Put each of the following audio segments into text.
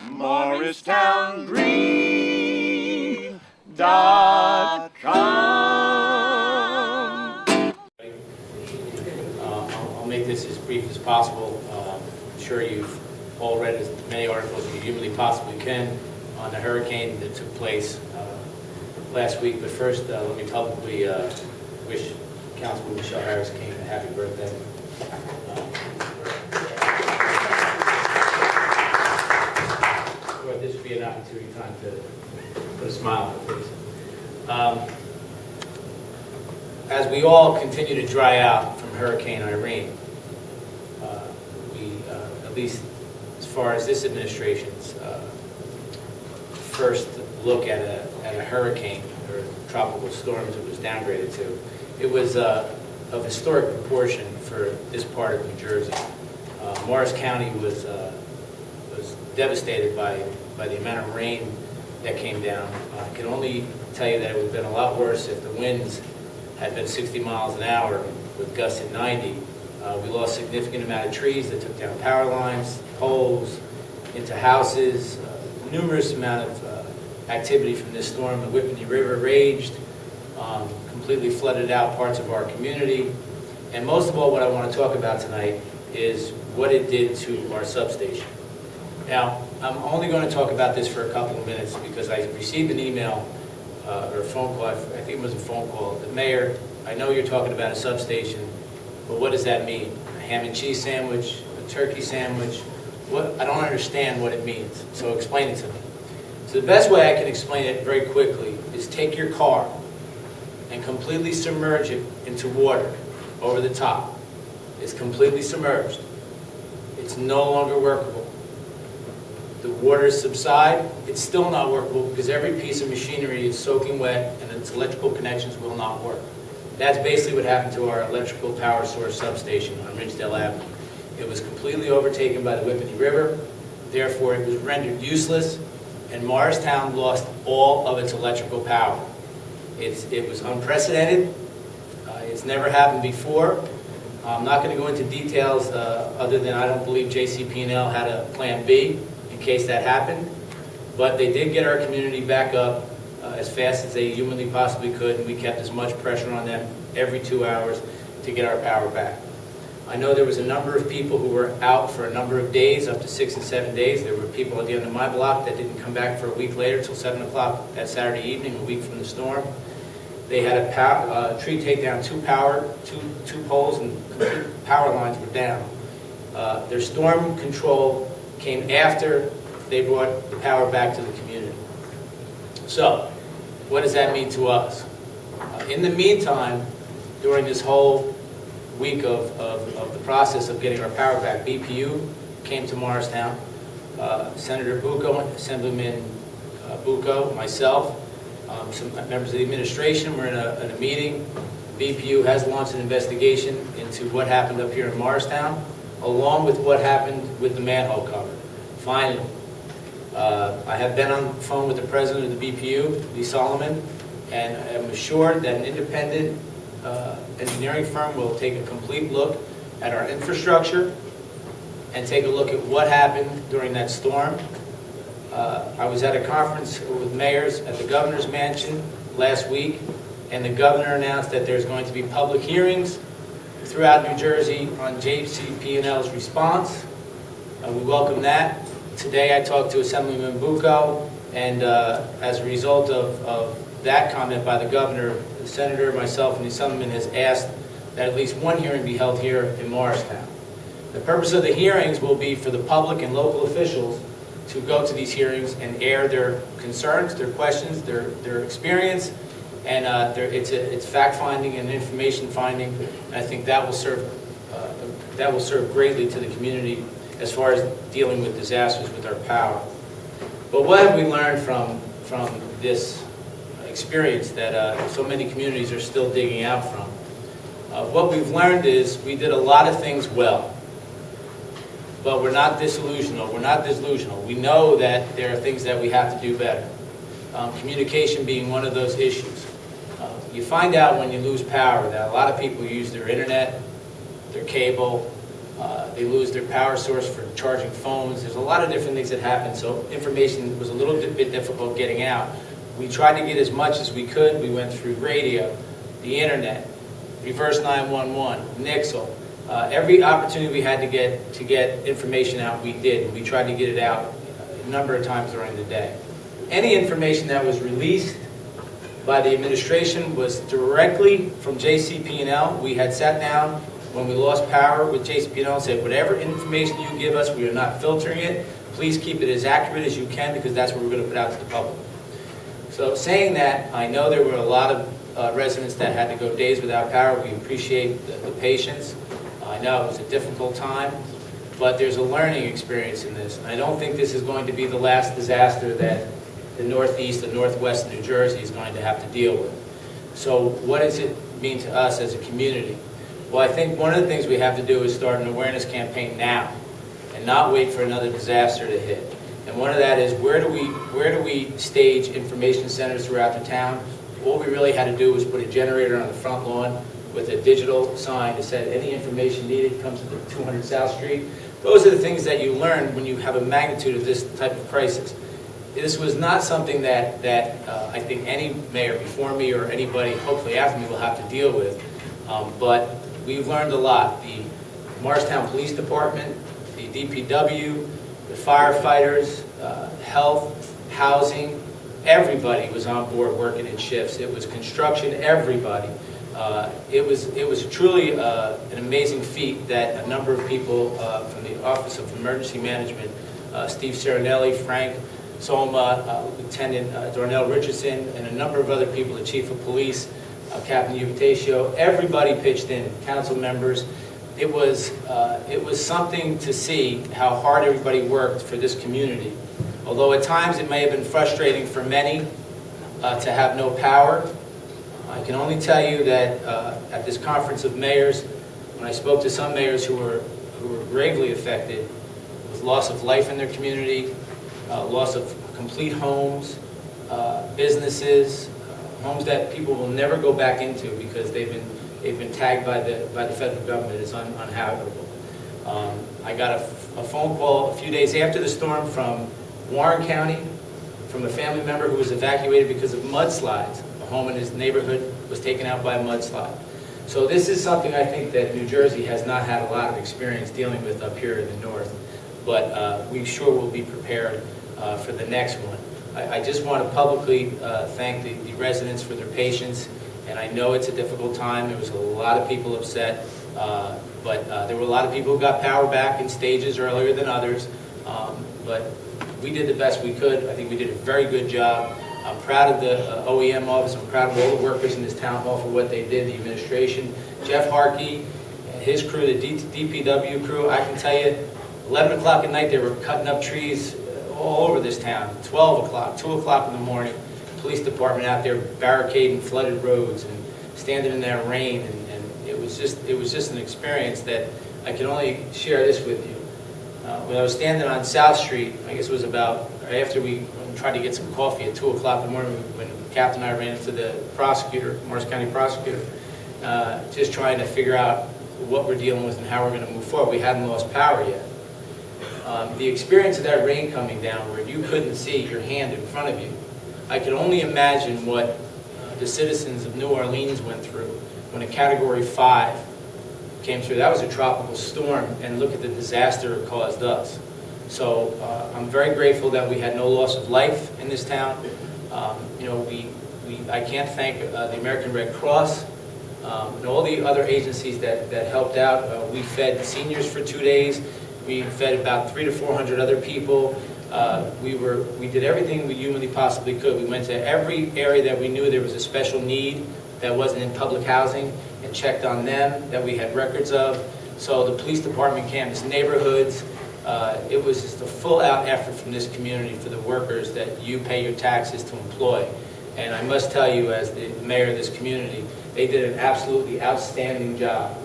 MorristownGreen.com. I'll make this as brief as possible. I'm sure you've all read as many articles as you humanly possibly can on the hurricane that took place last week. But first, let me publicly wish Councilwoman Michelle Harris King a happy birthday. This would be an opportunity time to put a smile on her face. As we all continue to dry out from Hurricane Irene, at least as far as this administration's first look at a hurricane or tropical storm as it was downgraded to, it was of historic proportion for this part of New Jersey. Morris County was devastated by the amount of rain that came down. I can only tell you that it would have been a lot worse if the winds had been 60 miles an hour with gusts at 90. We lost a significant amount of trees that took down power lines, poles, into houses, numerous amount of activity from this storm. The Whippany River raged, completely flooded out parts of our community. And most of all, what I want to talk about tonight is what it did to our substation. Now, I'm only going to talk about this for a couple of minutes because I received an email or a phone call, I think it was a phone call. The mayor, I know you're talking about a substation, but what does that mean? A ham and cheese sandwich, a turkey sandwich? What? I don't understand what it means, so explain it to me. So the best way I can explain it very quickly is take your car and completely submerge it into water over the top. It's completely submerged. It's no longer workable. The waters subside, it's still not workable because every piece of machinery is soaking wet and its electrical connections will not work. That's basically what happened to our electrical power source substation on Ridgedale Avenue. It was completely overtaken by the Whippany River, therefore it was rendered useless, and Morristown lost all of its electrical power. It was unprecedented. It's never happened before. I'm not going to go into details other than I don't believe JCP&L had a plan B in case that happened, but they did get our community back up as fast as they humanly possibly could, and we kept as much pressure on them every 2 hours to get our power back. I know there was a number of people who were out for a number of days, up to 6 and 7 days. There were people at the end of my block that didn't come back for a week later till 7 o'clock that Saturday evening, a week from the storm. They had a tree take down two poles, and complete power lines were down. Their storm control came after they brought the power back to the community. So, what does that mean to us? In the meantime, during this whole week of the process of getting our power back, BPU came to Morristown. Senator Bucco, Assemblyman Bucco, myself, some members of the administration were in a meeting. BPU has launched an investigation into what happened up here in Morristown, along with what happened with the manhole cover. Finally, I have been on the phone with the president of the BPU, Lee Solomon, and I'm assured that an independent engineering firm will take a complete look at our infrastructure and take a look at what happened during that storm. I was at a conference with mayors at the governor's mansion last week, and the governor announced that there's going to be public hearings throughout New Jersey on JCP&L's response. We welcome that. Today I talked to Assemblyman Bucco, and as a result of that comment by the governor, the senator, myself, and the assemblyman has asked that at least one hearing be held here in Morristown. The purpose of the hearings will be for the public and local officials to go to these hearings and air their concerns, their questions, their experience, and it's fact-finding and information-finding. And I think that will serve greatly to the community as far as dealing with disasters with our power. But what have we learned from this experience that so many communities are still digging out from? What we've learned is we did a lot of things well, but we're not disillusional. We're not delusional. We know that there are things that we have to do better. Communication being one of those issues. You find out when you lose power that a lot of people use their internet, their cable, They lose their power source for charging phones. There's a lot of different things that happen, so information was a little bit difficult getting out. We tried to get as much as we could. We went through radio, the internet, reverse 911, Nixle. Every opportunity we had to get information out, we did. We tried to get it out a number of times during the day. Any information that was released by the administration was directly from JCP&L. We had sat down when we lost power with JCP&L and said, whatever information you give us, we are not filtering it. Please keep it as accurate as you can, because that's what we're going to put out to the public. So saying that, I know there were a lot of residents that had to go days without power. We appreciate the patience. I know it was a difficult time, but there's a learning experience in this. And I don't think this is going to be the last disaster that the Northeast and Northwest of New Jersey is going to have to deal with. So what does it mean to us as a community? Well, I think one of the things we have to do is start an awareness campaign now and not wait for another disaster to hit. And one of that is, where do we stage information centers throughout the town? All we really had to do was put a generator on the front lawn with a digital sign that said any information needed comes to the 200 South Street. Those are the things that you learn when you have a magnitude of this type of crisis. This was not something that I think any mayor before me or anybody hopefully after me will have to deal with. But we've learned a lot. The Morristown Police Department, the DPW, the firefighters, health, housing, everybody was on board working in shifts. It was construction, everybody. It was truly an amazing feat that a number of people from the Office of Emergency Management, Steve Serenelli, Frank Soma, Lieutenant Darnell Richardson, and a number of other people, the Chief of Police, Captain Uvataccio, everybody pitched in, council members. It was something to see how hard everybody worked for this community. Although at times it may have been frustrating for many to have no power, I can only tell you that at this conference of mayors, when I spoke to some mayors who were gravely affected with loss of life in their community, loss of complete homes, businesses, homes that people will never go back into because they've been tagged by the federal government as uninhabitable. I got a phone call a few days after the storm from Warren County, from a family member who was evacuated because of mudslides. A home in his neighborhood was taken out by a mudslide. So this is something I think that New Jersey has not had a lot of experience dealing with up here in the north, but we sure will be prepared for the next one. I just want to publicly thank the residents for their patience, and I know it's a difficult time. There was a lot of people upset, but there were a lot of people who got power back in stages earlier than others, but we did the best we could. I think we did a very good job. I'm proud of the OEM office. I'm proud of all the workers in this town hall for what they did, the administration. Jeff Harkey and his crew, the DPW crew, I can tell you, 11 o'clock at night they were cutting up trees all over this town. 12 o'clock, 2 o'clock in the morning, police department out there barricading flooded roads and standing in that rain, and it was just an experience that I can only share this with you. When I was standing on South Street, I guess it was about after we tried to get some coffee at 2 o'clock in the morning when Captain and I ran into the prosecutor, Morris County prosecutor, just trying to figure out what we're dealing with and how we're going to move forward. We hadn't lost power yet. The experience of that rain coming down where you couldn't see your hand in front of you, I could only imagine what the citizens of New Orleans went through when a Category 5 came through. That was a tropical storm, and look at the disaster it caused us. So I'm very grateful that we had no loss of life in this town. I can't thank the American Red Cross and all the other agencies that helped out. We fed seniors for 2 days. We fed about 300 to 400 other people. We did everything we humanly possibly could. We went to every area that we knew there was a special need that wasn't in public housing and checked on them that we had records of. So the police department canvassed neighborhoods. It was just a full-out effort from this community for the workers that you pay your taxes to employ. And I must tell you, as the mayor of this community, they did an absolutely outstanding job.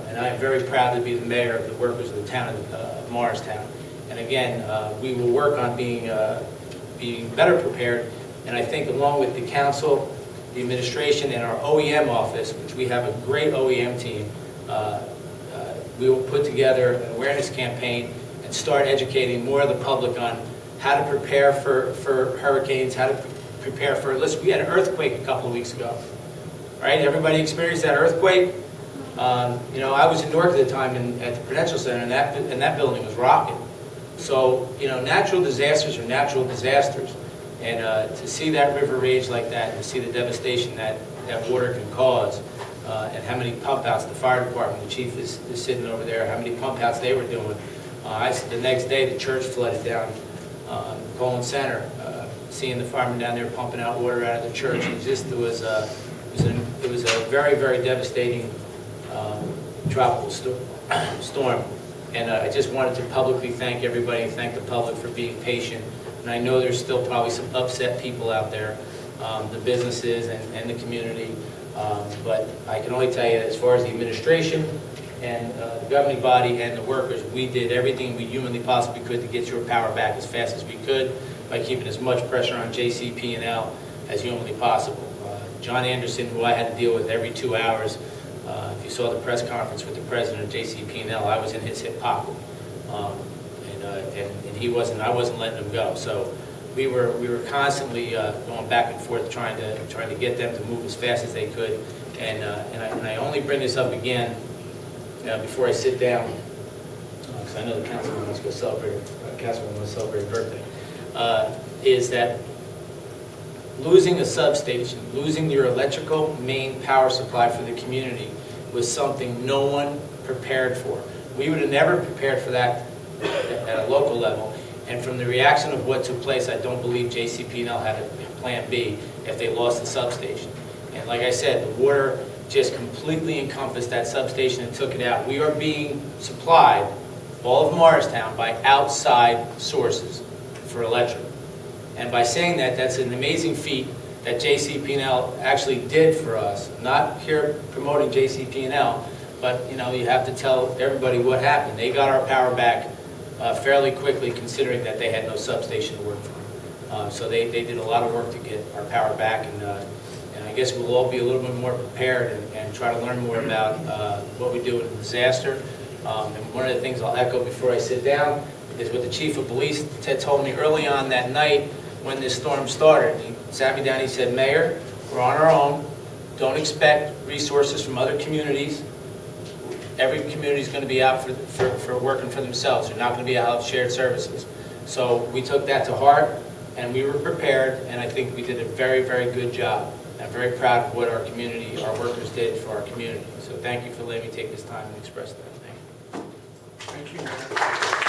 And I am very proud to be the mayor of the workers of the town of Morristown. And again, we will work on being better prepared. And I think along with the council, the administration, and our OEM office, which we have a great OEM team, we will put together an awareness campaign and start educating more of the public on how to prepare for hurricanes, how to prepare for, listen, we had an earthquake a couple of weeks ago, right? Everybody experienced that earthquake? You know, I was in Newark at the time at the Prudential Center, and that building was rocking. So, you know, natural disasters are natural disasters. And to see that river rage like that, and to see the devastation that water can cause, and how many pump outs, the fire department, the chief is sitting over there, how many pump outs they were doing. The next day, the church flooded down Colin Center, seeing the firemen down there pumping out water out of the church. It was a very, very devastating tropical storm. And I just wanted to publicly thank everybody and thank the public for being patient. And I know there's still probably some upset people out there, the businesses and the community. But I can only tell you that as far as the administration and the governing body and the workers, we did everything we humanly possibly could to get your power back as fast as we could by keeping as much pressure on JCP&L as humanly possible. John Anderson, who I had to deal with every 2 hours, if you saw the press conference with the president of JCP&L, I was in his hip pocket, and he wasn't. I wasn't letting him go. So we were constantly going back and forth, trying to get them to move as fast as they could. And I only bring this up again before I sit down, because I know the councilman wants to go celebrate. Councilman wants to celebrate a birthday. Is that losing a substation, losing your electrical main power supply for the community was something no one prepared for. We would have never prepared for that at a local level. And from the reaction of what took place, I don't believe JCP&L had a plan B if they lost the substation. And like I said, the water just completely encompassed that substation and took it out. We are being supplied, all of Morristown, by outside sources for electric. And by saying that, that's an amazing feat that JCP&L actually did for us. Not here promoting JCP&L, but you know, you have to tell everybody what happened. They got our power back fairly quickly, considering that they had no substation to work from. So they did a lot of work to get our power back, and I guess we'll all be a little bit more prepared and try to learn more about what we do in a disaster. And one of the things I'll echo before I sit down is what the chief of police told me early on that night when this storm started. He sat me down, he said, "Mayor, we're on our own. Don't expect resources from other communities. Every community is going to be out for working for themselves. They're not going to be out of shared services." So we took that to heart, and we were prepared, and I think we did a very, very good job. I'm very proud of what our community, our workers did for our community. So thank you for letting me take this time and express that. Thank you. Thank you, Mayor.